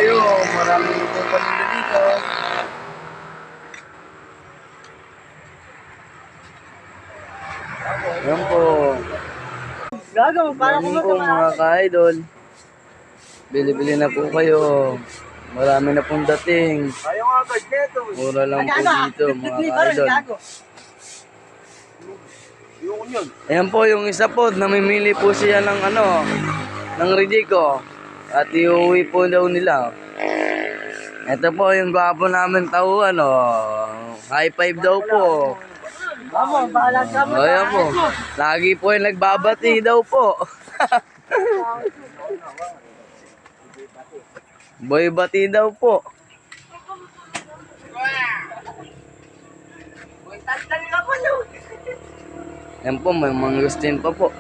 kayo. Maraming po paninda dito. Yan po. Gago, para Morning po mga ka-idol. Bili-bili na po kayo. Marami na pong dating. Mura lang po dito mga ka-idol. Ayan po yung isa po, namimili po siya ng ng Ridico. At iuwi po daw nila. Ito po yung gwapo namin tauhan, high five daw po. Vamos, bahala ka mo. Ayan po, lagi po yung nagbabati daw po. Boy bati daw po. Yan po, may mangustin pa po.